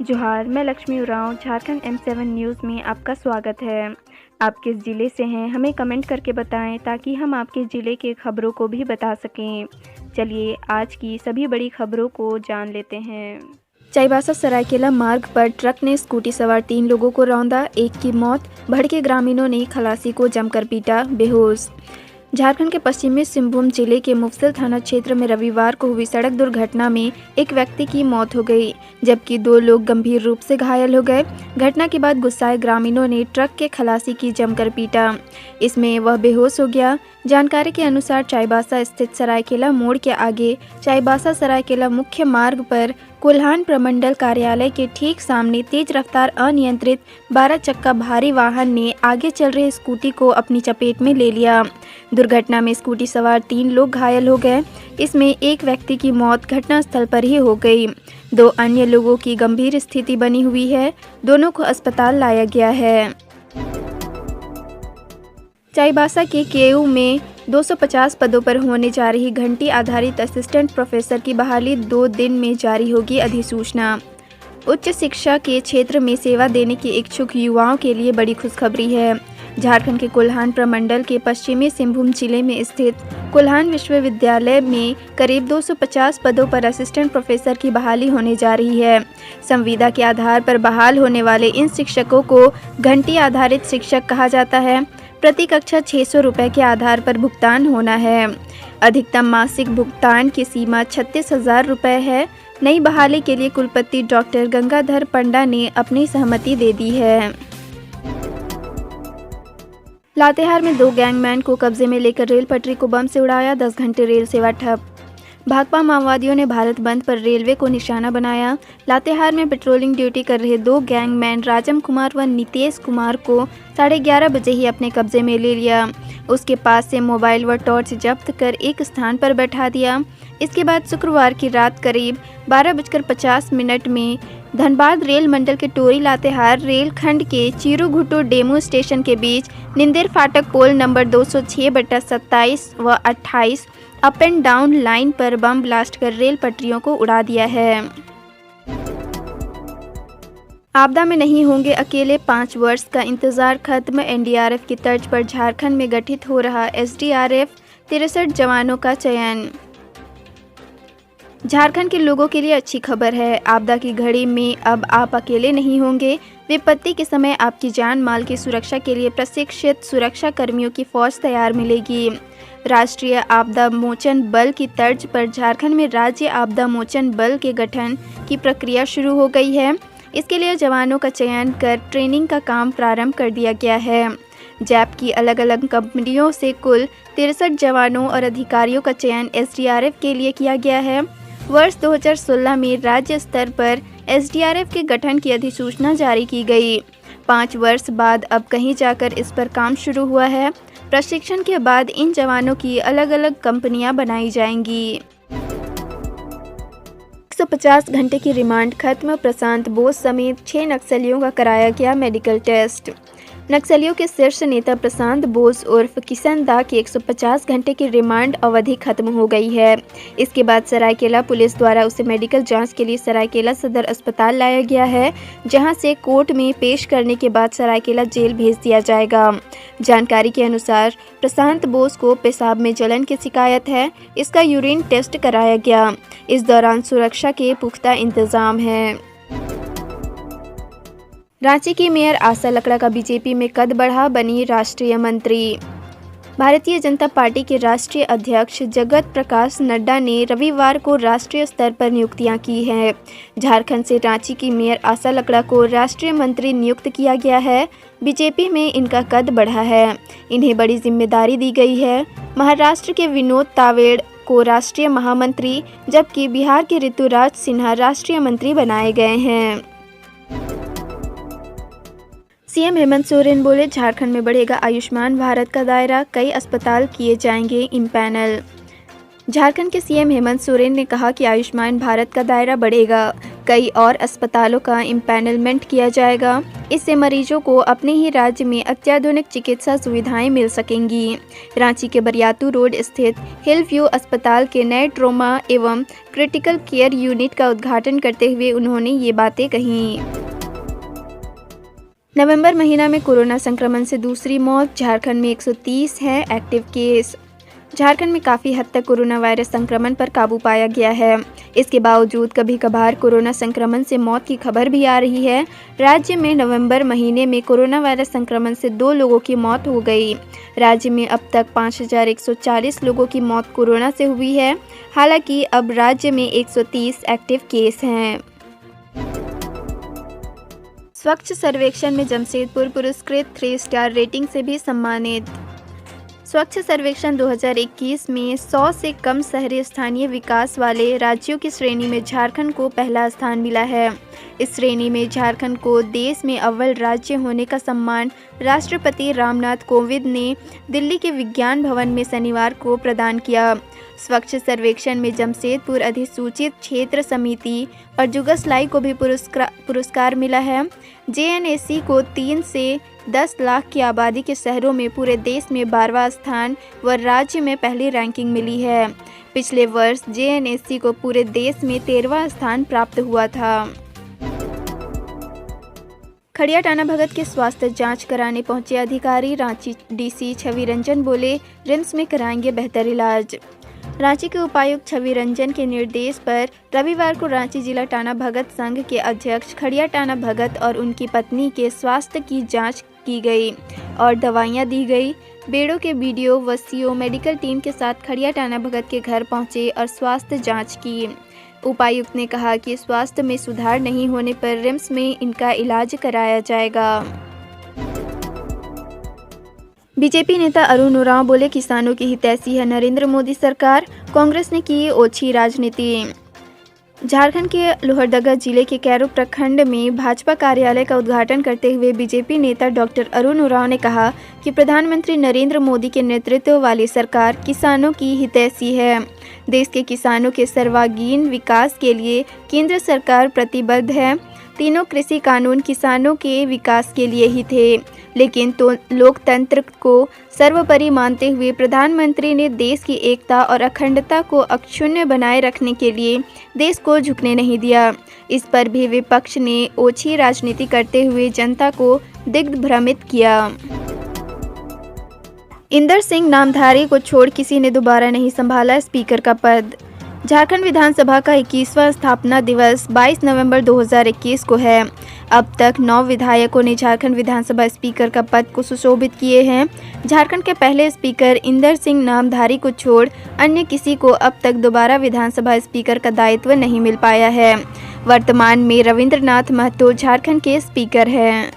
जोहार, मैं Lakshmi Oraon Jharkhand M7 news में आपका स्वागत है। आप किस ज़िले से हैं हमें कमेंट करके बताएं ताकि हम आपके ज़िले के खबरों को भी बता सकें। चलिए आज की सभी बड़ी खबरों को जान लेते हैं। चाईबासा सरायकेला मार्ग पर ट्रक ने स्कूटी सवार 3 लोगों को रौंदा, एक की मौत। भड़के ग्रामीणों ने खलासी को जमकर पीटा बेहोश। झारखंड के पश्चिमी सिंहभूम जिले के मुफस्सिल थाना क्षेत्र में रविवार को हुई सड़क दुर्घटना में एक व्यक्ति की मौत हो गई, जबकि 2 लोग गंभीर रूप से घायल हो गए। घटना के बाद गुस्साए ग्रामीणों ने ट्रक के खलासी की जमकर पीटा। इसमें वह बेहोश हो गया। जानकारी के अनुसार चाईबासा स्थित सरायकेला मोड़ के आगे चाईबासा सरायकेला मुख्य मार्ग पर कोल्हान प्रमंडल कार्यालय के ठीक सामने तेज रफ्तार अनियंत्रित 12 चक्का भारी वाहन ने आगे चल रहे स्कूटी को अपनी चपेट में ले लिया। दुर्घटना में स्कूटी सवार 3 लोग घायल हो गए। इसमें एक व्यक्ति की मौत घटनास्थल पर ही हो गई। 2 अन्य लोगों की गंभीर स्थिति बनी हुई है। दोनों को अस्पताल लाया गया है। चाईबासा के केयू में 250 पदों पर होने जा रही घंटी आधारित असिस्टेंट प्रोफेसर की बहाली 2 दिन में जारी होगी अधिसूचना। उच्च शिक्षा के क्षेत्र में सेवा देने के इच्छुक युवाओं के लिए बड़ी खुशखबरी है। झारखंड के कोल्हान प्रमंडल के पश्चिमी सिंहभूम जिले में स्थित कोल्हान विश्वविद्यालय में करीब 250 पदों पर असिस्टेंट प्रोफेसर की बहाली होने जा रही है। संविदा के आधार पर बहाल होने वाले इन शिक्षकों को घंटी आधारित शिक्षक कहा जाता है। प्रति कक्षा 600 रुपये के आधार पर भुगतान होना है। अधिकतम मासिक भुगतान की सीमा 36,000 रुपये है। नई बहाली के लिए कुलपति डॉक्टर गंगाधर पंडा ने अपनी सहमति दे दी है। लातेहार में 2 गैंगमैन को कब्जे में लेकर रेल पटरी को बम से उड़ाया, 10 घंटे रेल सेवा ठप। भाकपा माओवादियों ने भारत बंद पर रेलवे को निशाना बनाया। लातेहार में पेट्रोलिंग ड्यूटी कर रहे 2 गैंगमैन राजम कुमार व नितेश कुमार को 11:30 बजे ही अपने कब्जे में ले लिया। उसके पास से मोबाइल व टॉर्च जब्त कर एक स्थान पर बैठा दिया। इसके बाद शुक्रवार की रात करीब 12:50 में धनबाद रेल मंडल के टोरी लातेहार रेल खंड के चीरुघुटू डेमू स्टेशन के बीच निंदेर फाटक पोल नंबर 206/27 व 28 अप एंड डाउन लाइन पर बम ब्लास्ट कर रेल पटरियों को उड़ा दिया है। आपदा में नहीं होंगे अकेले, 5 वर्ष का इंतजार खत्म। एनडीआरएफ की तर्ज पर झारखंड में गठित हो रहा एसडीआरएफ 63 जवानों का चयन। झारखंड के लोगों के लिए अच्छी खबर है। आपदा की घड़ी में अब आप अकेले नहीं होंगे। विपत्ति के समय आपकी जान माल की सुरक्षा के लिए प्रशिक्षित सुरक्षा कर्मियों की फौज तैयार मिलेगी। राष्ट्रीय आपदा मोचन बल की तर्ज पर झारखंड में राज्य आपदा मोचन बल के गठन की प्रक्रिया शुरू हो गई है। इसके लिए जवानों का चयन कर ट्रेनिंग का काम प्रारंभ कर दिया गया है। जैप की अलग अलग कंपनियों से कुल 63 जवानों और अधिकारियों का चयन एसडीआरएफ के लिए किया गया है। वर्ष 2016 में राज्य स्तर पर एसडीआरएफ के गठन की अधिसूचना जारी की गई। 5 वर्ष बाद अब कहीं जाकर इस पर काम शुरू हुआ है। प्रशिक्षण के बाद इन जवानों की अलग अलग कंपनियां बनाई जाएंगी। 150 घंटे की रिमांड खत्म। प्रशांत बोस समेत 6 नक्सलियों का कराया गया मेडिकल टेस्ट। नक्सलियों के शीर्ष नेता प्रशांत बोस उर्फ किशन दा की 150 घंटे की रिमांड अवधि खत्म हो गई है। इसके बाद सरायकेला पुलिस द्वारा उसे मेडिकल जांच के लिए सरायकेला सदर अस्पताल लाया गया है, जहां से कोर्ट में पेश करने के बाद सरायकेला जेल भेज दिया जाएगा। जानकारी के अनुसार प्रशांत बोस को पेशाब में जलन की शिकायत है। इसका यूरिन टेस्ट कराया गया। इस दौरान सुरक्षा के पुख्ता इंतजाम हैं। रांची की मेयर आशा लकड़ा का बीजेपी में कद बढ़ा, बनी राष्ट्रीय मंत्री। भारतीय जनता पार्टी के राष्ट्रीय अध्यक्ष जगत प्रकाश नड्डा ने रविवार को राष्ट्रीय स्तर पर नियुक्तियां की हैं। झारखंड से रांची की मेयर आशा लकड़ा को राष्ट्रीय मंत्री नियुक्त किया गया है। बीजेपी में इनका कद बढ़ा है। इन्हें बड़ी जिम्मेदारी दी गई है। महाराष्ट्र के विनोद तावेड़ को राष्ट्रीय महामंत्री, जबकि बिहार के ऋतुराज सिन्हा राष्ट्रीय मंत्री बनाए गए हैं। सीएम हेमंत सोरेन बोले, झारखंड में बढ़ेगा आयुष्मान भारत का दायरा, कई अस्पताल किए जाएंगे इम्पैनल। झारखंड के सीएम हेमंत सोरेन ने कहा कि आयुष्मान भारत का दायरा बढ़ेगा। कई और अस्पतालों का इम्पैनलमेंट किया जाएगा। इससे मरीजों को अपने ही राज्य में अत्याधुनिक चिकित्सा सुविधाएं मिल सकेंगी। रांची के बरियातू रोड स्थित हिल व्यू अस्पताल के नए ट्रोमा एवं क्रिटिकल केयर यूनिट का उद्घाटन करते हुए उन्होंने ये बातें कहीं। नवंबर महीना में कोरोना संक्रमण से दूसरी मौत। झारखंड में 130 है एक्टिव केस। झारखंड में काफ़ी हद तक कोरोना वायरस संक्रमण पर काबू पाया गया है। इसके बावजूद कभी कभार कोरोना संक्रमण से मौत की खबर भी आ रही है। राज्य में नवंबर महीने में कोरोना वायरस संक्रमण से 2 लोगों की मौत हो गई। राज्य में अब तक 5140 लोगों की मौत कोरोना से हुई है। हालांकि अब राज्य में 130 एक्टिव केस हैं। स्वच्छ सर्वेक्षण में जमशेदपुर पुरस्कृत 3 स्टार रेटिंग से भी सम्मानित। स्वच्छ सर्वेक्षण 2021 में 100 से कम शहरी स्थानीय विकास वाले राज्यों की श्रेणी में झारखंड को पहला स्थान मिला है। इस श्रेणी में झारखंड को देश में अव्वल राज्य होने का सम्मान राष्ट्रपति रामनाथ कोविंद ने दिल्ली के विज्ञान भवन में शनिवार को प्रदान किया। स्वच्छ सर्वेक्षण में जमशेदपुर अधिसूचित क्षेत्र समिति और जुगसलाई को भी पुरस्कार मिला है। जेएनएससी को 3 से 10 लाख की आबादी के शहरों में पूरे देश में 12वां स्थान व राज्य में पहली रैंकिंग मिली है। पिछले वर्ष जेएनएससी को पूरे देश में 13वां स्थान प्राप्त हुआ था। खड़िया टाना भगत के स्वास्थ्य जांच कराने पहुंचे अधिकारी। रांची डीसी छवि रंजन बोले, रिम्स में कराएंगे बेहतर इलाज। रांची के उपायुक्त छवि रंजन के निर्देश पर रविवार को रांची जिला टाना भगत संघ के अध्यक्ष खड़िया टाना भगत और उनकी पत्नी के स्वास्थ्य की जांच की गई और दवाइयां दी गई। बेड़ो के बीडीओ व सीओ मेडिकल टीम के साथ खड़िया टाना भगत के घर पहुंचे और स्वास्थ्य जांच की। उपायुक्त ने कहा कि स्वास्थ्य में सुधार नहीं होने पर रिम्स में इनका इलाज कराया जाएगा। बीजेपी नेता अरुण उरांव बोले, किसानों की हितैषी है नरेंद्र मोदी सरकार, कांग्रेस ने की ओछी राजनीति। झारखंड के लोहरदगा जिले के कैरो प्रखंड में भाजपा कार्यालय का उद्घाटन करते हुए बीजेपी नेता डॉक्टर अरुण उरांव ने कहा कि प्रधानमंत्री नरेंद्र मोदी के नेतृत्व वाली सरकार किसानों की हितैषी है। देश के किसानों के सर्वांगीण विकास के लिए केंद्र सरकार प्रतिबद्ध है। तीनों कृषि कानून किसानों के विकास के लिए ही थे, लेकिन तो लोकतंत्र को सर्वोपरि मानते हुए प्रधानमंत्री ने देश की एकता और अखंडता को अक्षुण्ण बनाए रखने के लिए देश को झुकने नहीं दिया। इस पर भी विपक्ष ने ओछी राजनीति करते हुए जनता को दिग्भ्रमित किया। इंदर सिंह नामधारी को छोड़ किसी ने दोबारा नहीं संभाला स्पीकर का पद। झारखंड विधानसभा का 21वां स्थापना दिवस 22 नवंबर 2021 को है। अब तक 9 विधायकों ने झारखंड विधानसभा स्पीकर का पद को सुशोभित किए हैं। झारखंड के पहले स्पीकर इंदर सिंह नामधारी को छोड़ अन्य किसी को अब तक दोबारा विधानसभा स्पीकर का दायित्व नहीं मिल पाया है। वर्तमान में रविंद्रनाथ महतो झारखंड के स्पीकर हैं।